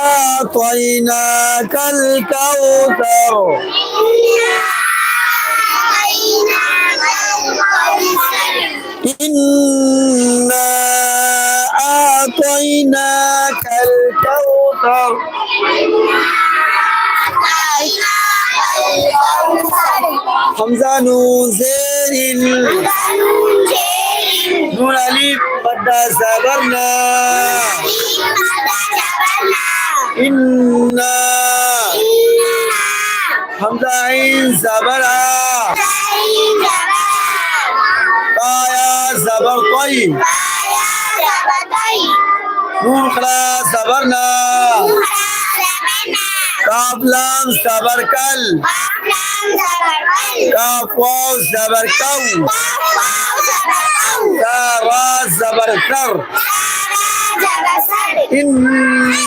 أعطيناك الكوثر إنا أعطيناك الكوثر حمزة نون زين نون ألف مد صبرنا إنا حمزة عين صبرا طايا صبر طيب نون خلاص صبرنا كاف لام صبر كل كاف واو صبر كو تا را صبر كر